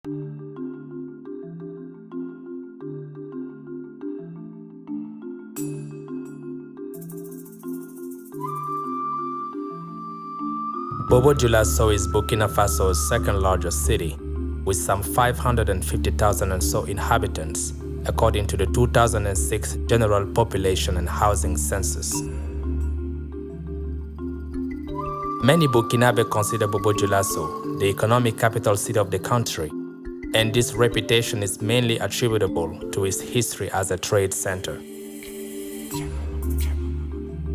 Bobo Dioulasso is Burkina Faso's second largest city, with some 550,000 or so inhabitants, according to the 2006 General Population and Housing Census. Many Burkinabe consider Bobo Dioulasso the economic capital city of the country, and this reputation is mainly attributable to its history as a trade center.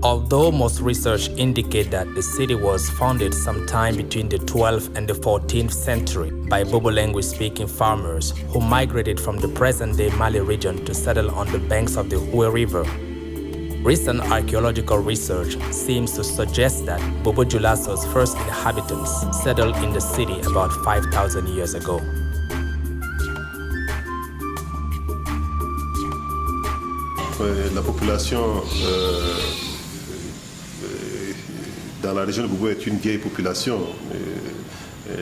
Although most research indicate that the city was founded sometime between the 12th and the 14th century by Bobo language-speaking farmers who migrated from the present-day Mali region to settle on the banks of the Houé River, recent archaeological research seems to suggest that Bobo Dioulaso's first inhabitants settled in the city about 5,000 years ago. La population dans la région de Bobo est une vieille population.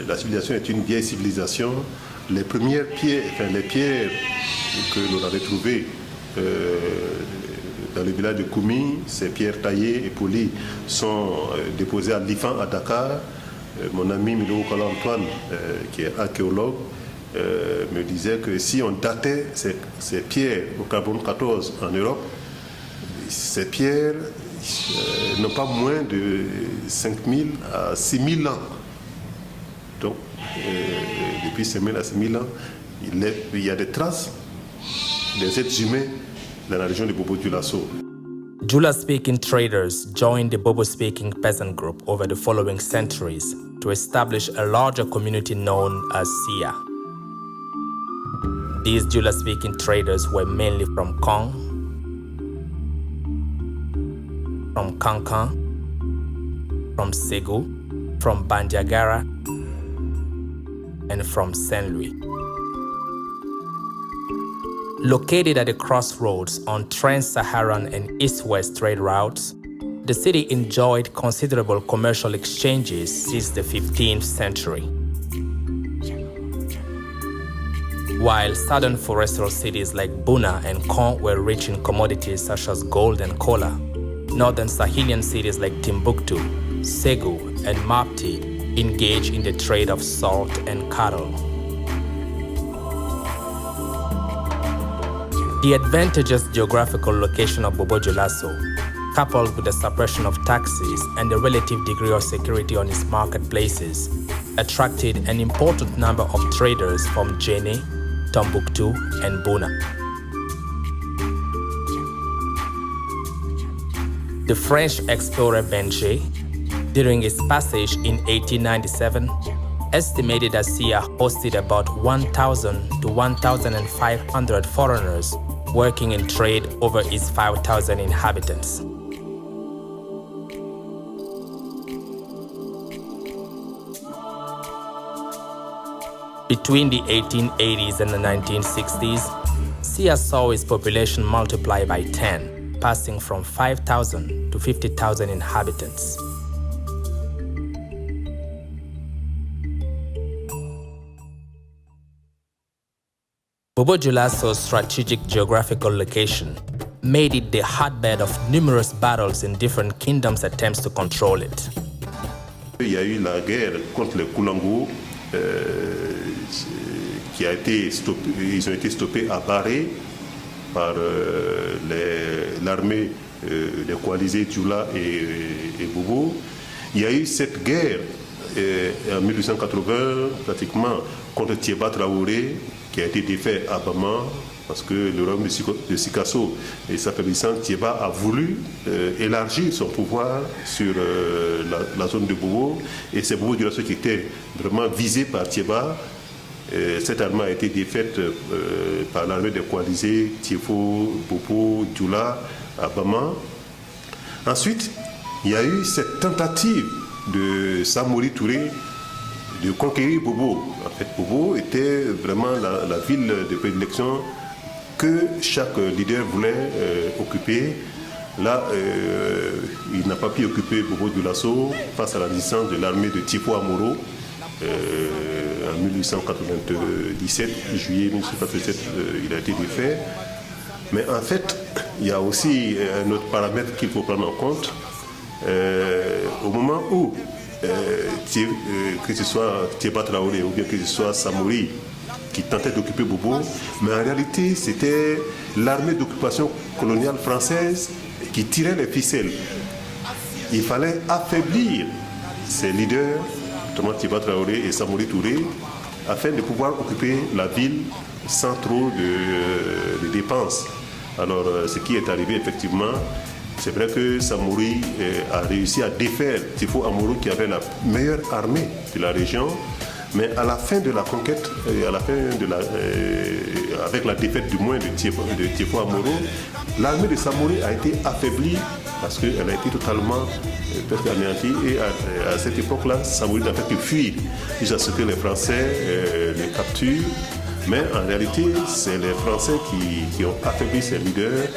La civilisation est une vieille civilisation. Les premières pierres, les pierres que l'on avait trouvées dans le village de Koumi, ces pierres taillées et polies sont déposées à l'IFAN à Dakar. Mon ami Milo Kala Antoine, qui est archéologue, me disait que si on datait ces pierres au carbone 14 en Europe, ces pierres n'ont pas moins de 5000 à 6000 ans. Donc, depuis 5000 à 6000 ans, il y a des traces des êtres humains dans la région de Bobo Dioulasso. Dioula-speaking traders joined the Bobo-speaking peasant group over the following centuries to establish a larger community known as Sia. These Dioula-speaking traders were mainly from Kong, from Kankan, from Ségou, from Bandiagara, and from Saint-Louis. Located at the crossroads on trans-Saharan and east-west trade routes, the city enjoyed considerable commercial exchanges since the 15th century. While southern forestal cities like Buna and Caen were rich in commodities such as gold and cola, northern Sahelian cities like Timbuktu, Ségou, and Mopti engage in the trade of salt and cattle. The advantageous geographical location of Bobo Dioulasso, coupled with the suppression of taxes and the relative degree of security on its marketplaces, attracted an important number of traders from Djenné, Tombouctou, and Buna. The French explorer Benché, during his passage in 1897, estimated that Sia hosted about 1,000 to 1,500 foreigners working in trade over its 5,000 inhabitants. Between the 1880s and the 1960s, Sia saw its population multiply by 10, passing from 5,000 to 50,000 inhabitants. Bobo Dioulaso's strategic geographical location made it the hotbed of numerous battles in different kingdoms' attempts to control it. Il y a eu la guerre contre les Koulangou, qui a été stoppée, ils ont été stoppés à Barré par l'armée des coalisés Dioula et Bobo. Il y a eu cette guerre en 1880 pratiquement contre Thiéba Traoré, qui a été défait à Bama parce que le royaume de Sikasso et s'affaiblissant, Thiéba a voulu élargir son pouvoir sur la zone de Bobo, et c'est Bobo Dioulasso qui était vraiment visé par Thiéba. Cette armée a été défaite par l'armée des coalisés Thiéfo, Bobo, Dioula à Bama. Ensuite, il y a eu cette tentative de Samori Touré de conquérir Bobo. En fait, Bobo était vraiment la ville de prédilection que chaque leader voulait occuper. Là, il n'a pas pu occuper Bobo Dioulasso face à la résistance de l'armée de Thiéfo Amoro. en 1897, juillet 1897, il a été défait. Mais en fait, il y a aussi un autre paramètre qu'il faut prendre en compte. Au moment où, que ce soit Thiéba Traoré ou bien que ce soit Samori qui tentait d'occuper Bobo, mais en réalité, c'était l'armée d'occupation coloniale française qui tirait les ficelles. Il fallait affaiblir ces leaders, notamment Thiéba Traoré et Samori Touré, afin de pouvoir occuper la ville sans trop de dépenses. Alors, ce qui est arrivé effectivement, c'est vrai que Samori a réussi à défaire Tifo Amoro qui avait la meilleure armée de la région, mais à la fin de la conquête, avec la défaite du moins de Tifo Amoro, l'armée de Samori a été affaiblie parce qu'elle a été totalement anéantie et à cette époque-là, Samori n'a fait que fuir jusqu'à ce que les Français les capturent. Mais en réalité, c'est les Français qui ont affaibli ces leaders.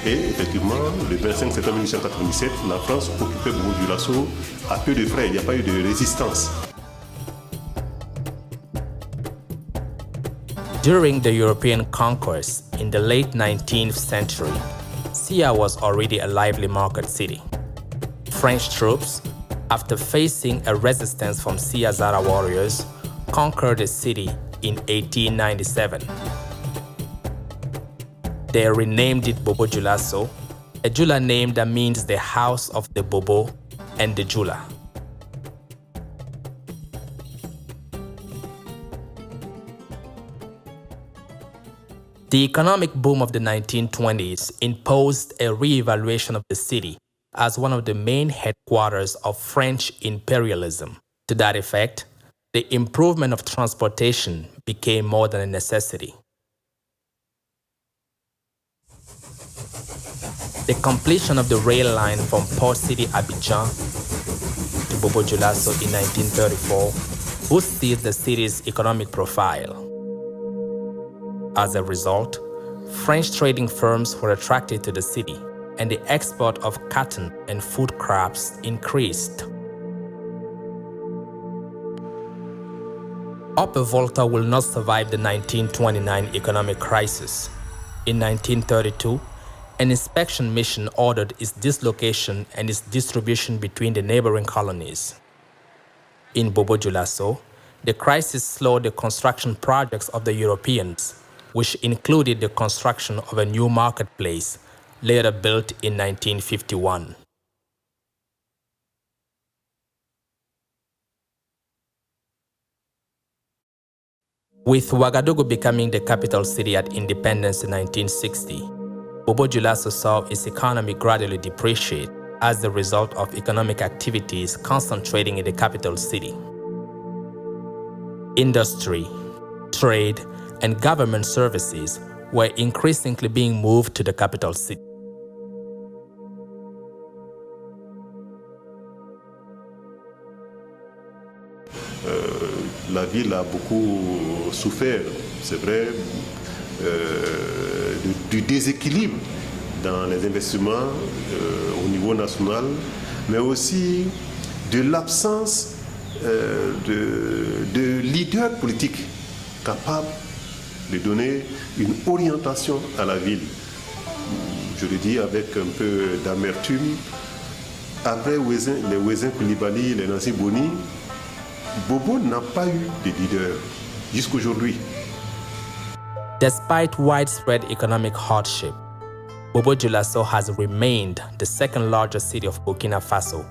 Et effectivement, le 25 septembre 1897, la France occupait Bobo-Dioulasso à peu de frais. Il n'y a pas eu de résistance. During the European conquest in the late 19th century, Sia was already a lively market city. French troops, after facing a resistance from Sia Zara warriors, conquered the city in 1897. They renamed it Bobo-Dioulasso, a Jula name that means the house of the Bobo and the Jula. The economic boom of the 1920s imposed a re-evaluation of the city as one of the main headquarters of French imperialism. To that effect, the improvement of transportation became more than a necessity. The completion of the rail line from Port City, Abidjan to Bobo-Dioulasso in 1934 boosted the city's economic profile. As a result, French trading firms were attracted to the city, and the export of cotton and food crops increased. Upper Volta will not survive the 1929 economic crisis. In 1932, an inspection mission ordered its dislocation and its distribution between the neighboring colonies. In Bobo-Dioulasso, the crisis slowed the construction projects of the Europeans, which included the construction of a new marketplace, later built in 1951. With Ouagadougou becoming the capital city at independence in 1960, Bobo-Dioulasso saw its economy gradually depreciate as a result of economic activities concentrating in the capital city. Industry, trade, and government services were increasingly being moved to the capital city. La ville a beaucoup souffert, c'est vrai, du déséquilibre dans les investissements au niveau national, mais aussi de l'absence de leaders politiques capables de donner une orientation à la ville. Je le dis avec un peu d'amertume. Après les Ouezin Koulibaly, les Nancy Boni, Bobo n'a pas eu de leader jusqu'aujourd'hui. Despite widespread economic hardship, Bobo-Dioulasso has remained the second largest city of Burkina Faso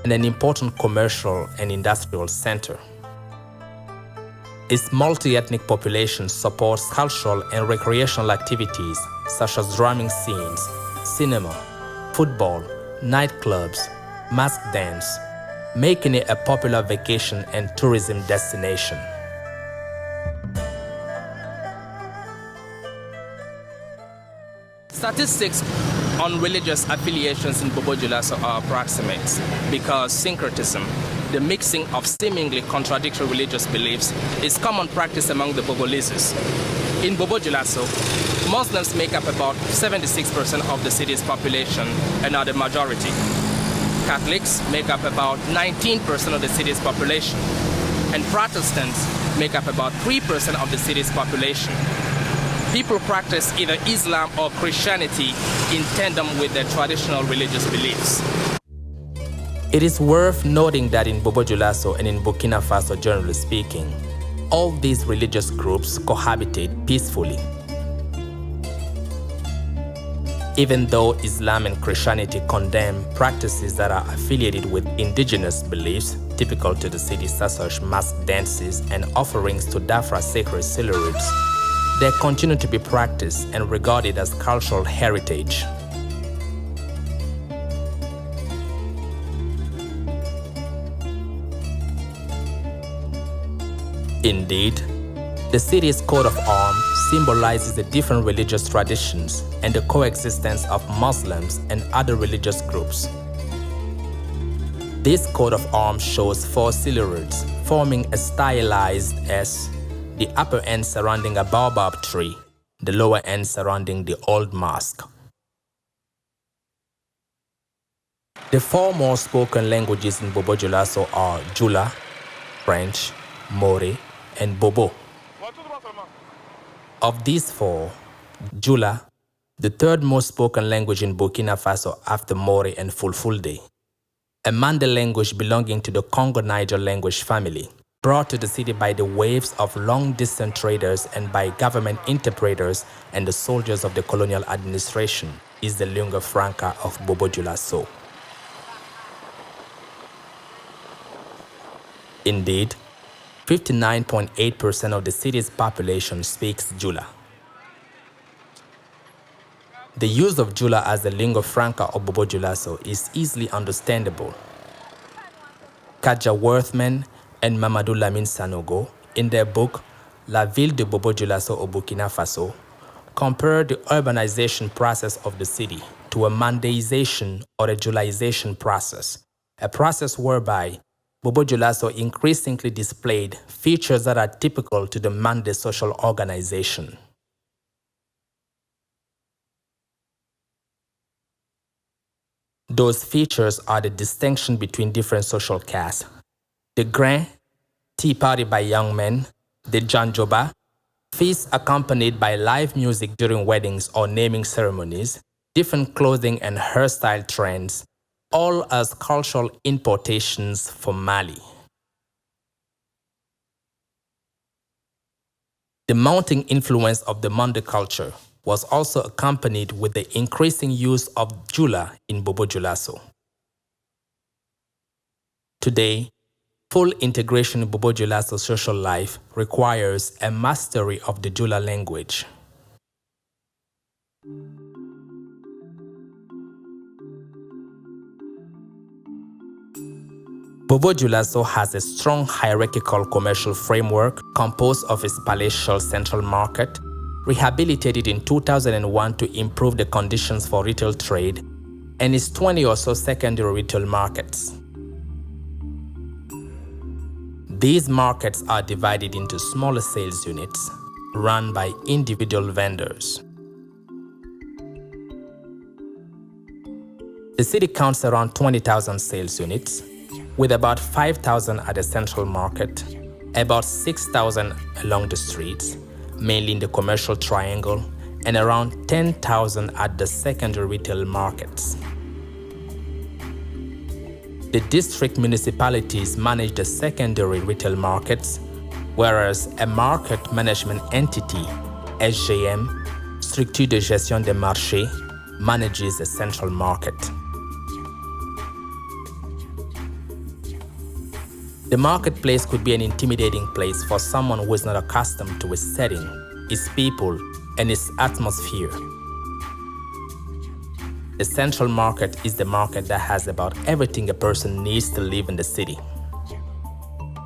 and an important commercial and industrial center. Its multi-ethnic population supports cultural and recreational activities such as drumming scenes, cinema, football, nightclubs, mask dance, making it a popular vacation and tourism destination. Statistics on religious affiliations in Bobo-Dioulasso are approximate because syncretism, the mixing of seemingly contradictory religious beliefs, is common practice among the Boboleses. In Bobo-Dioulasso, Muslims make up about 76% of the city's population and are the majority. Catholics make up about 19% of the city's population, and Protestants make up about 3% of the city's population. People practice either Islam or Christianity in tandem with their traditional religious beliefs. It is worth noting that in Bobo-Dioulasso and in Burkina Faso, generally speaking, all these religious groups cohabitate peacefully. Even though Islam and Christianity condemn practices that are affiliated with indigenous beliefs, typical to the city such as mask dances and offerings to Dafra sacred silhouettes, they continue to be practiced and regarded as cultural heritage. Indeed, the city's coat of arms symbolizes the different religious traditions and the coexistence of Muslims and other religious groups. This coat of arms shows 4 silhouettes forming a stylized S, the upper end surrounding a baobab tree, the lower end surrounding the old mosque. The 4 most spoken languages in Bobo-Dioulasso are Jula, French, Mori, and Bobo. Of these 4, Jula, the 3rd most spoken language in Burkina Faso after Mori and Fulfulde, a Mande language belonging to the Congo-Niger language family, brought to the city by the waves of long-distance traders and by government interpreters and the soldiers of the colonial administration, is the lingua franca of Bobo-Dioulasso. Indeed, 59.8% of the city's population speaks Jula. The use of Jula as the lingua franca of Bobo-Dioulasso is easily understandable. Kadja Worthman and Mamadou Lamine Sanogo, in their book La Ville de Bobo-Dioulasso au Burkina Faso, compare the urbanization process of the city to a Mandeization or a Julaization process, a process whereby Bobo-Dioulasso increasingly displayed features that are typical to the Mande social organization. Those features are the distinction between different social castes. The grain, tea party by young men, the janjoba, feasts accompanied by live music during weddings or naming ceremonies, different clothing and hairstyle trends, all as cultural importations from Mali. The mounting influence of the Mande culture was also accompanied with the increasing use of Jula in Bobo-Dioulasso. Today, full integration in Bobo-Dioulasso social life requires a mastery of the Jula language. Bobo-Dioulasso has a strong hierarchical commercial framework composed of its palatial central market, rehabilitated in 2001 to improve the conditions for retail trade, and its 20 or so secondary retail markets. These markets are divided into smaller sales units run by individual vendors. The city counts around 20,000 sales units, with about 5,000 at the central market, about 6,000 along the streets, mainly in the commercial triangle, and around 10,000 at the secondary retail markets. The district municipalities manage the secondary retail markets, whereas a market management entity, SGM, Structure de Gestion des Marchés, manages the central market. The marketplace could be an intimidating place for someone who is not accustomed to its setting, its people, and its atmosphere. The central market is the market that has about everything a person needs to live in the city.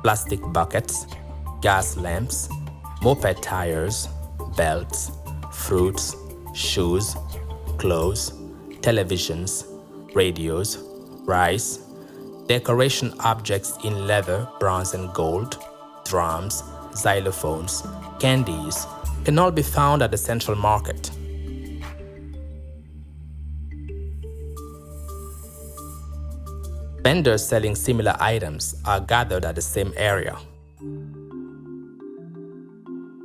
Plastic buckets, gas lamps, moped tires, belts, fruits, shoes, clothes, televisions, radios, rice, decoration objects in leather, bronze, and gold, drums, xylophones, candies, can all be found at the central market. Vendors selling similar items are gathered at the same area.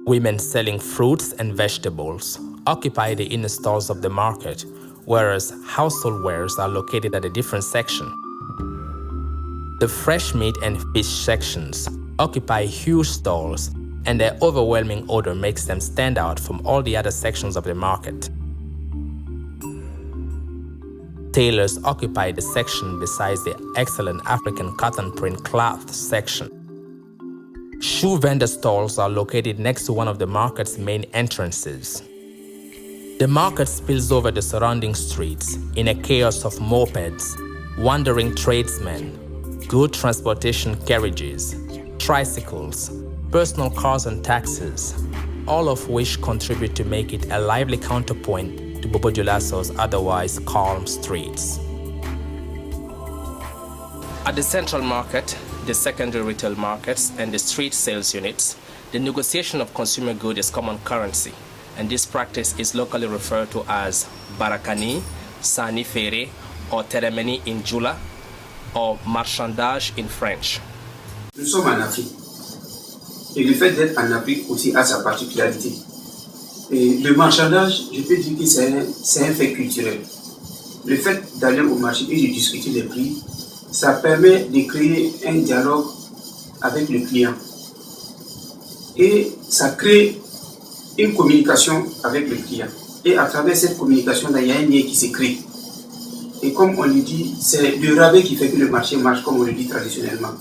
Women selling fruits and vegetables occupy the inner stalls of the market, whereas household wares are located at a different section. The fresh meat and fish sections occupy huge stalls, and their overwhelming odor makes them stand out from all the other sections of the market. Tailors occupy the section besides the excellent African cotton print cloth section. Shoe vendor stalls are located next to one of the market's main entrances. The market spills over the surrounding streets in a chaos of mopeds, wandering tradesmen, good transportation carriages, tricycles, personal cars and taxis, all of which contribute to make it a lively counterpoint to Bobo Dioulaso's otherwise calm streets. At the central market, the secondary retail markets, and the street sales units, the negotiation of consumer goods is common currency, and this practice is locally referred to as Barakani, Sani Fere, or Teremeni in Jula, or marchandage in French. Nous sommes en Afrique. Et le fait d'être en Afrique aussi a sa particularité. Et le marchandage, je peux dire que c'est un fait culturel. Le fait d'aller au marché et de discuter les prix, ça permet de créer un dialogue avec le client. Et ça crée une communication avec le client. Et à travers cette communication-là, il y a un lien qui se crée. Et comme on le dit, c'est le rabais qui fait que le marché marche, comme on le dit traditionnellement.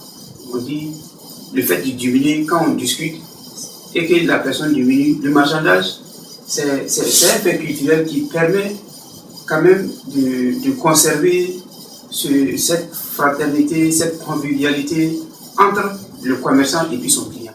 On dit le fait de diminuer quand on discute et que la personne diminue. Le marchandage, c'est un fait culturel qui permet quand même de conserver cette fraternité, cette convivialité entre le commerçant et puis son client.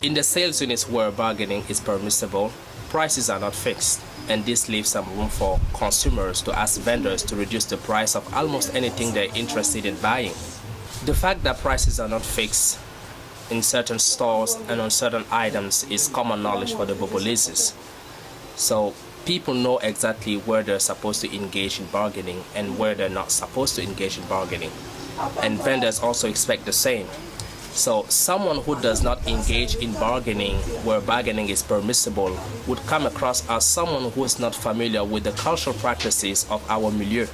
In the sales units where bargaining is permissible, prices are not fixed, and this leaves some room for consumers to ask vendors to reduce the price of almost anything they're interested in buying. The fact that prices are not fixed in certain stores and on certain items is common knowledge for the Bobolises. So people know exactly where they're supposed to engage in bargaining and where they're not supposed to engage in bargaining. And vendors also expect the same. So someone who does not engage in bargaining where bargaining is permissible would come across as someone who is not familiar with the cultural practices of our milieu.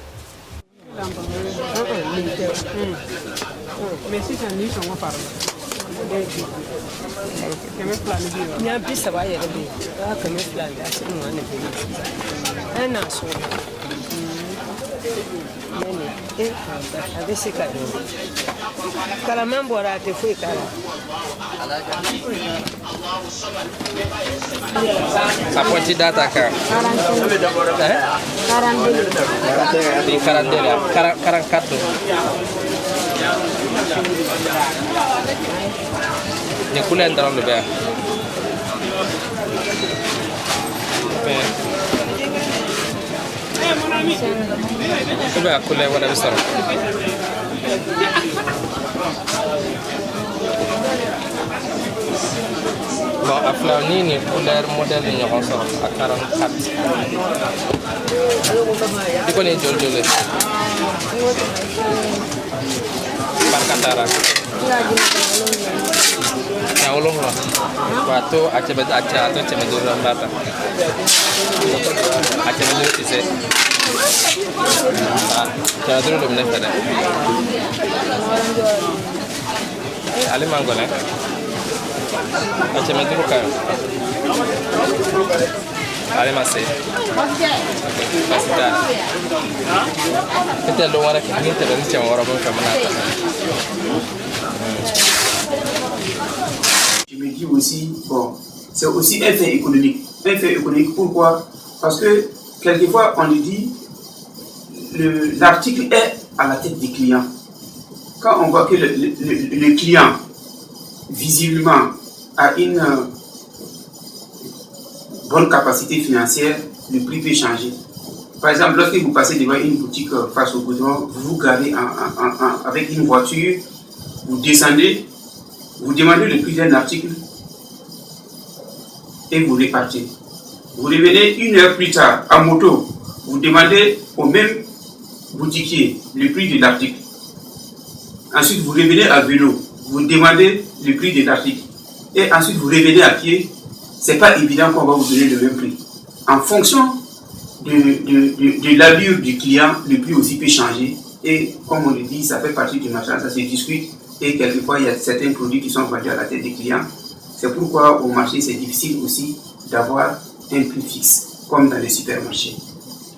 Sa quanti data acá? 44. Ni kulen dalam lebih. Coba kulen wala besar. Bon, afla ni couleur modèle ni ñoo so ak 44. Diko ne jol jolé. Par katara. Ya ulung lo. Waktu aja atau cuma dulu rata. Aja dulu sih. Jangan dulu belum nih pada. Ali manggol ya. Aja dulu kan. Ali masih. Masih dah. Kita lu orang kita dari cuma orang pun kemenatan. Je me dis aussi, bon, c'est aussi un fait économique. Un fait économique, pourquoi? Parce que quelquefois on lui dit l'article est à la tête des clients. quand on voit que le client, visiblement, a une bonne capacité financière, le prix peut changer. Par exemple, lorsque vous passez devant une boutique face au goudron, vous vous garez avec une voiture, vous descendez, vous demandez le prix d'un article et vous repartez. Vous revenez 1 heure plus tard en moto, vous demandez au même boutiquier le prix de l'article. Ensuite, vous revenez à vélo, vous demandez le prix de l'article. Et ensuite, vous revenez à pied. Ce n'est pas évident qu'on va vous donner le même prix. En fonction de l'allure du client, le prix aussi peut changer. Et comme on le dit, ça fait partie du marché, ça se discute. Et quelquefois, il y a certains produits qui sont vendus à la tête des clients. C'est pourquoi au marché, c'est difficile aussi d'avoir un prix fixe, comme dans les supermarchés.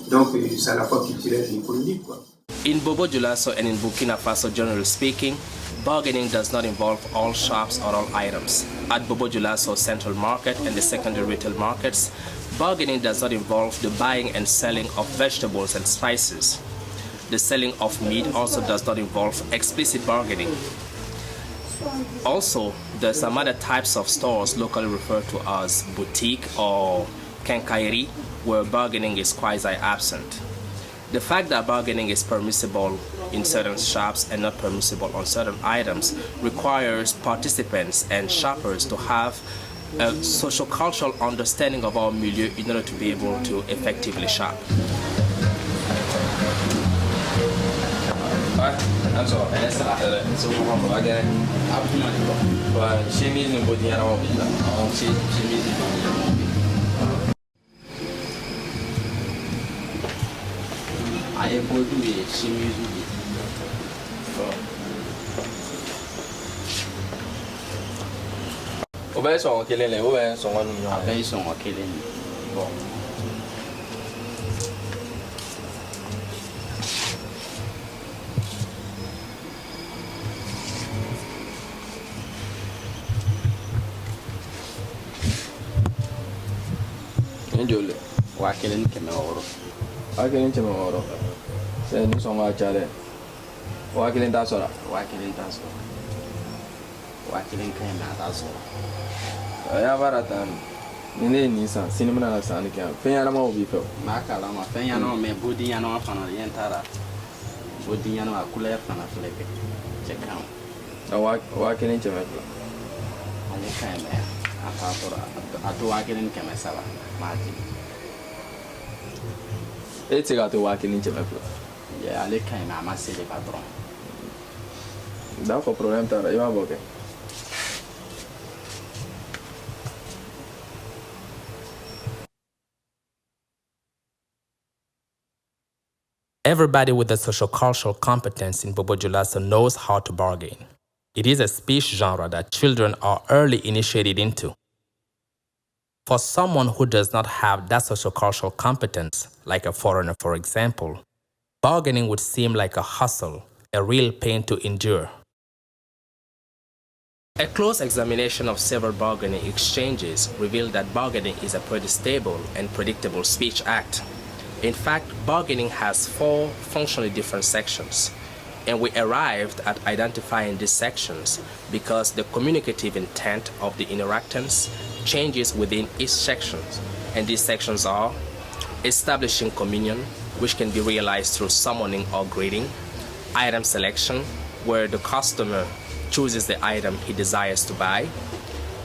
Donc, c'est à la fois culturel et économique, quoi. In Bobo Dioulasso and in Burkina Faso, generally speaking, bargaining does not involve all shops or all items. At Bobo Dioulasso Central Market and the secondary retail markets, bargaining does not involve the buying and selling of vegetables and spices. The selling of meat also does not involve explicit bargaining. Also, there are some other types of stores locally referred to as boutique or quincaillerie, where bargaining is quasi-absent. The fact that bargaining is permissible in certain shops and not permissible on certain items requires participants and shoppers to have a social-cultural understanding of our milieu in order to be able to effectively shop. Aye bodu ye shimizu bi. O bɛ sɔngɔ kelen le, o bɛ sɔngɔ ninnu ɲɔgɔn. A bɛɛ ye sɔngɔ kelen de. Bon. Ni joli? 1,600. Waa kelen cɛmɛ wɔɔrɔ. Sɛ ni sɔngɔ ka ca dɛ. Waa kelen t'a sɔrɔ. 1,000 t'a sɔrɔ. 1,000 ka ɲi mɛ a t'a sɔrɔ. A y'a baara ta ni ne ye nin san sini bɛna na sanni kɛ yan fɛn ɲɛnamaw b'i fɛ o. N b'a kalama fɛn ɲɛnama mɛ bodi ɲɛnama fana ɲɛ t'a la. Bodi ɲɛnama couleur fana filɛ kɛ cɛ ka ɲi. Waa kelen cɛmɛ fila. Ale ka ɲi mɛ a t'a sɔrɔ a to 1,700 m'a di. E tɛ se k'a to 1,000 fila. Ale ka ɲi mɛ a ma se de ka dɔrɔn. D'accord, problème t'a la i b'a bɔ kɛ. Everybody with a social-cultural competence in Bobo Dioulasso knows how to bargain. It is a speech genre that children are early initiated into. For someone who does not have that social-cultural competence, like a foreigner for example, bargaining would seem like a hustle, a real pain to endure. A close examination of several bargaining exchanges revealed that bargaining is a pretty stable and predictable speech act. In fact, bargaining has 4 functionally different sections, and we arrived at identifying these sections because the communicative intent of the interactants changes within each section, and these sections are establishing communion, which can be realized through summoning or greeting, item selection, where the customer chooses the item he desires to buy,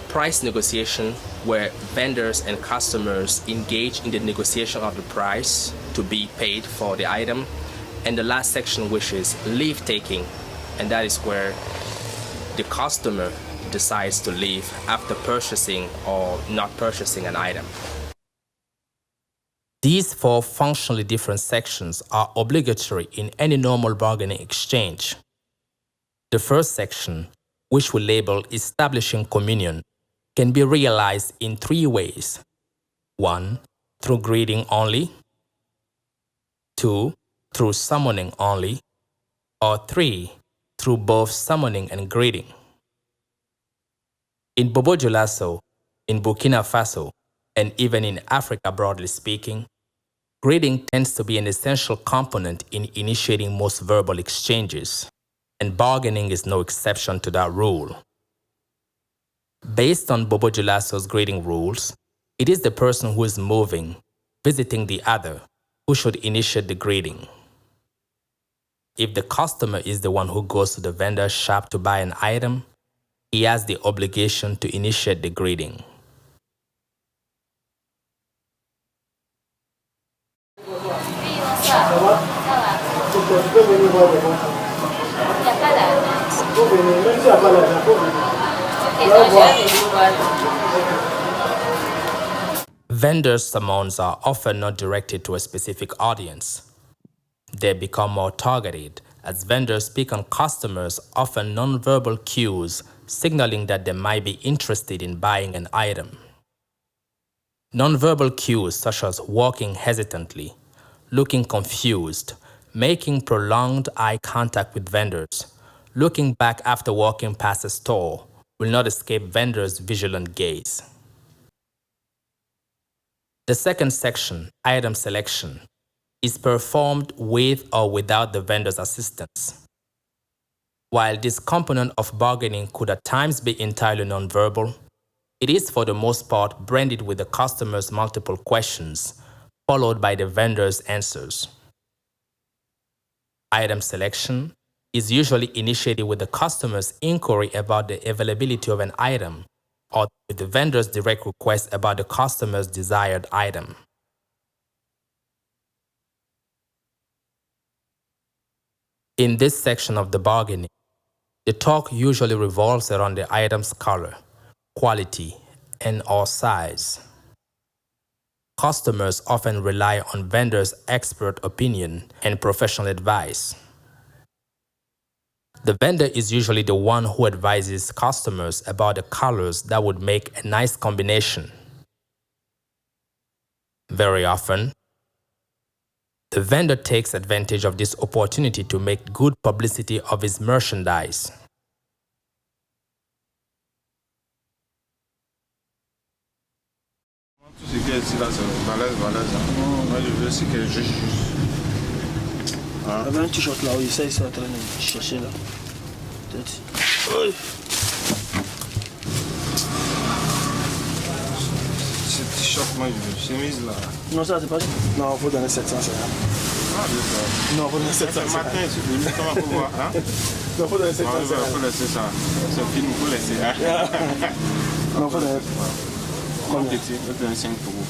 price negotiation, where vendors and customers engage in the negotiation of the price to be paid for the item, and the last section, which is leave taking, and that is where the customer decides to leave after purchasing or not purchasing an item. These 4 functionally different sections are obligatory in any normal bargaining exchange. The first section, which we label establishing communion, can be realized in 3 ways. 1, through greeting only. 2, through summoning only. Or 3, through both summoning and greeting. In Bobo Dioulasso, in Burkina Faso, and even in Africa broadly speaking, greeting tends to be an essential component in initiating most verbal exchanges. and bargaining is no exception to that rule. Based on Bobo Dioulaso's grading rules, it is the person who is moving, visiting the other, who should initiate the grading. If the customer is the one who goes to the vendor's shop to buy an item, he has the obligation to initiate the grading. Vendors' sermons are often not directed to a specific audience. They become more targeted as vendors speak on customers' often non-verbal cues, signaling that they might be interested in buying an item. Non-verbal cues such as walking hesitantly, looking confused, making prolonged eye contact with vendors, looking back after walking past a store will not escape vendors' vigilant gaze. The second section, item selection, is performed with or without the vendor's assistance. While this component of bargaining could at times be entirely nonverbal, it is for the most part branded with the customer's multiple questions, followed by the vendor's answers. Item selection is usually initiated with the customer's inquiry about the availability of an item or with the vendor's direct request about the customer's desired item. In this section of the bargaining, the talk usually revolves around the item's color, quality, and/or size. Customers often rely on vendors' expert opinion and professional advice. The vendor is usually the one who advises customers about the colors that would make a nice combination. Very often, the vendor takes advantage of this opportunity to make good publicity of his merchandise. Tout ce qui est ici là, c'est balèze. Moi je veux aussi que je juste. Il y avait un t-shirt là où il s'est en train de chercher là. Peut-être. Oui. Ce t-shirt, moi je veux. Chemise là. Non, ça c'est pas. Non, il faut donner 700, c'est là. Non, il faut donner 700. Ce matin, tu peux lui comment pour voir. Hein? Non, il faut donner 700. Il faut laisser ça. Ce film, il faut laisser. Non, il faut donner. Combien? Il faut donner 5 euros.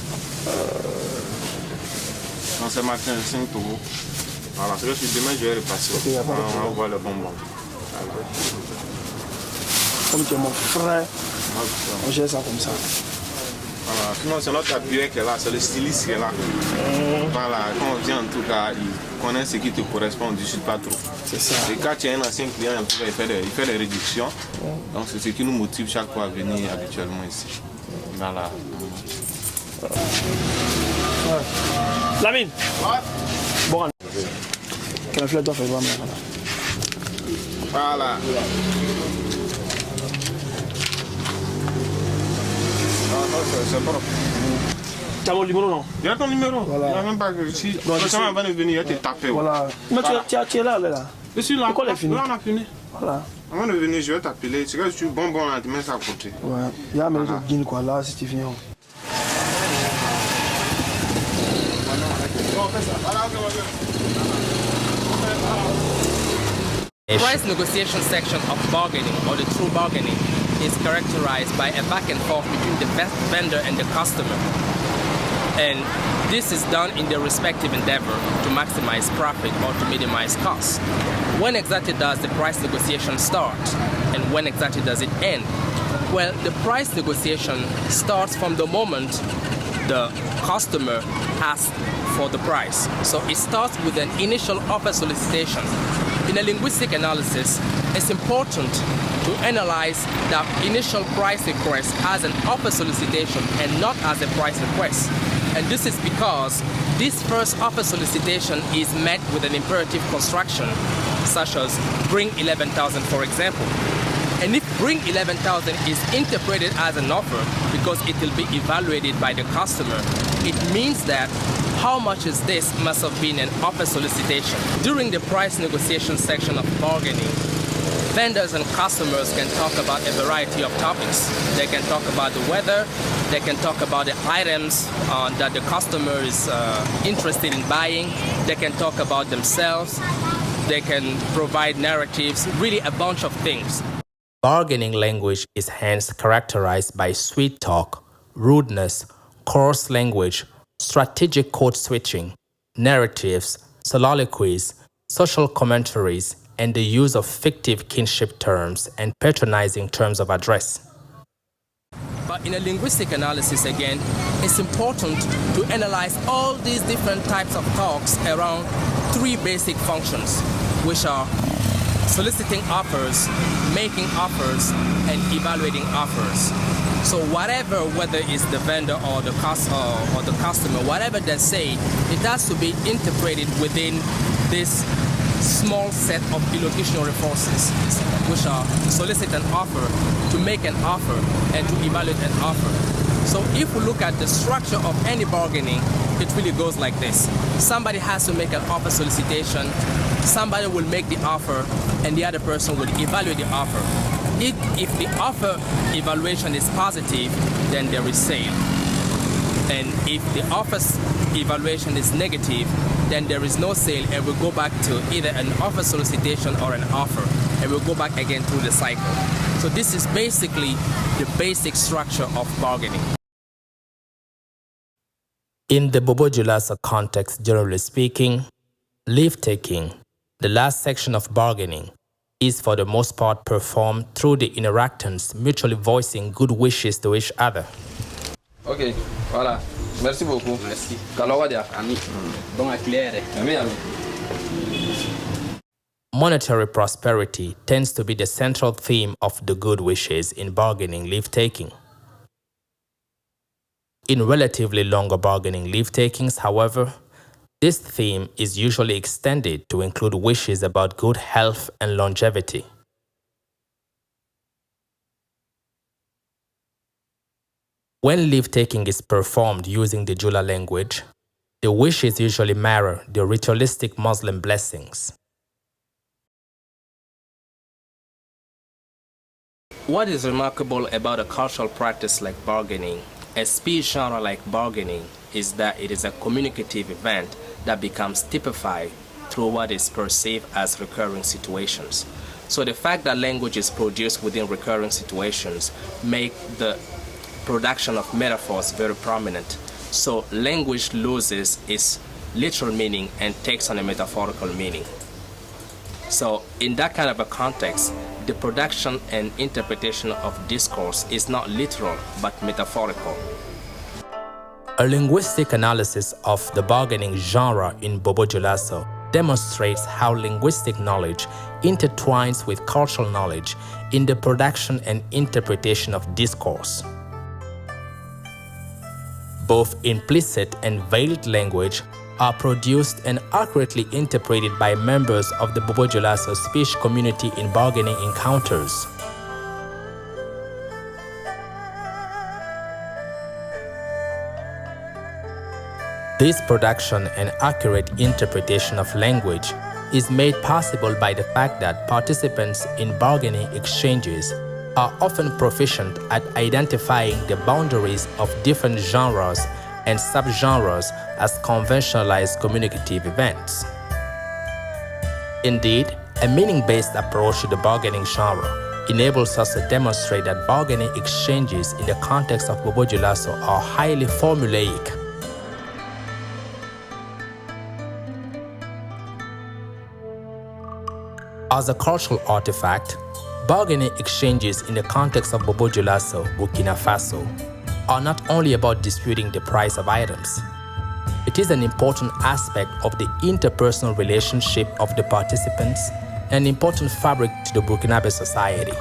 Non, ce matin, 5 euros. Voilà, c'est que demain je vais repasser. Okay, on va voir le bonbon. Voilà. Comme tu es mon frère, on gère ça comme ça. Voilà, sinon c'est notre appuyé qui est là, c'est le styliste qui est là. Voilà, quand on vient en tout cas, il connaît ce qui te correspond, on ne discute pas trop. C'est ça. Et quand tu as un ancien client, en tout cas, il fait des réductions. Donc c'est ce qui nous motive chaque fois à venir habituellement ici. Voilà. Lamine. Bon. Quel fleur doit faire voir maintenant? Voilà. C'est propre. Tu as mon numéro non? J'ai ton numéro. Voilà. Il n'y a même pas que si. Prochainement avant de venir, il te taper. Voilà. Mais tu es là. Je suis là. L'école est finie. Là on a fini. Voilà. Avant de venir, je vais t'appeler. C'est que je suis bonbon là, tu mets ça à côté. Ouais. Il y a un mélange de guine quoi là si tu viens. The price negotiation section of bargaining, or the true bargaining, is characterized by a back and forth between the vendor and the customer. And this is done in their respective endeavor to maximize profit or to minimize costs. When exactly does the price negotiation start? And when exactly does it end? Well, the price negotiation starts from the moment the customer asks for the price. So it starts with an initial offer solicitation. In a linguistic analysis, it's important to analyze the initial price request as an offer solicitation and not as a price request. And this is because this first offer solicitation is met with an imperative construction, such as bring 11,000 for example. And if bring 11,000 is interpreted as an offer because it will be evaluated by the customer, it means that how much is this must have been an offer solicitation. During the price negotiation section of bargaining, vendors and customers can talk about a variety of topics. They can talk about the weather, they can talk about the items that the customer is interested in buying, they can talk about themselves, they can provide narratives, really a bunch of things. Bargaining language is hence characterized by sweet talk, rudeness, coarse language, strategic code switching, narratives, soliloquies, social commentaries, and the use of fictive kinship terms and patronizing terms of address. But in a linguistic analysis again, it's important to analyze all these different types of talks around three basic functions, which are soliciting offers, making offers, and evaluating offers. So whatever, whether it's the vendor or the customer, whatever they say, it has to be interpreted within this small set of illocutionary forces, which are to solicit an offer, to make an offer, and to evaluate an offer. So if we look at the structure of any bargaining, it really goes like this. Somebody has to make an offer solicitation, somebody will make the offer, and the other person will evaluate the offer. If the offer evaluation is positive, then there is sale. And if the offer's evaluation is negative, then there is no sale, and we'll go back to either an offer solicitation or an offer, and we'll go back again through the cycle. So this is basically the basic structure of bargaining. In the Bobo Dioulasso context, generally speaking, leave-taking, the last section of bargaining, is for the most part performed through the interactants mutually voicing good wishes to each other. Ok, voilà. Merci beaucoup. Merci. Kalowadia. Ami. Bon éclairé. Ami, ami. Monetary prosperity tends to be the central theme of the good wishes in bargaining leave-taking. In relatively longer bargaining leave-takings, however, this theme is usually extended to include wishes about good health and longevity. When leave-taking is performed using the Dioula language, the wishes usually mirror the ritualistic Muslim blessings. What is remarkable about a cultural practice like bargaining, a speech genre like bargaining, is that it is a communicative event that becomes typified through what is perceived as recurring situations. So the fact that language is produced within recurring situations make the production of metaphors very prominent. So language loses its literal meaning and takes on a metaphorical meaning. So in that kind of a context, the production and interpretation of discourse is not literal but metaphorical. A linguistic analysis of the bargaining genre in Bobo Dioulasso demonstrates how linguistic knowledge intertwines with cultural knowledge in the production and interpretation of discourse. Both implicit and veiled language are produced and accurately interpreted by members of the Bobo Dioulasso speech community in bargaining encounters. This production and accurate interpretation of language is made possible by the fact that participants in bargaining exchanges are often proficient at identifying the boundaries of different genres and subgenres as conventionalized communicative events. Indeed, a meaning-based approach to the bargaining genre enables us to demonstrate that bargaining exchanges in the context of Bobo Dioulasso are highly formulaic. As a cultural artifact, bargaining exchanges in the context of Bobo Dioulasso, Burkina Faso, are not only about disputing the price of items. It is an important aspect of the interpersonal relationship of the participants and an important fabric to the Burkinabe society.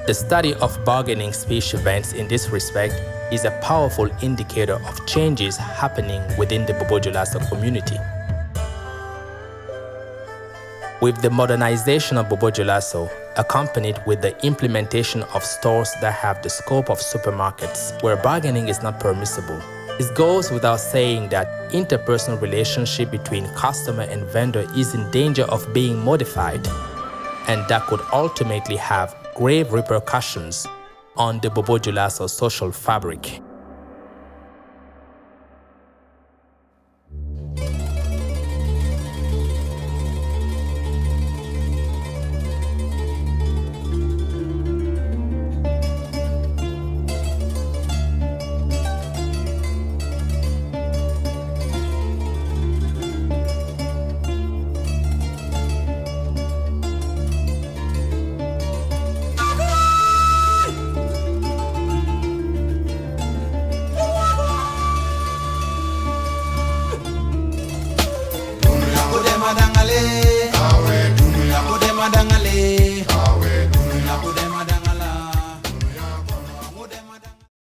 The study of bargaining speech events in this respect is a powerful indicator of changes happening within the Bobo Dioulasso community. With the modernization of Bobo Dioulasso, accompanied with the implementation of stores that have the scope of supermarkets, where bargaining is not permissible, It goes without saying that interpersonal relationship between customer and vendor is in danger of being modified, and that could ultimately have grave repercussions on the Bobo Dioulasso social fabric. Madangale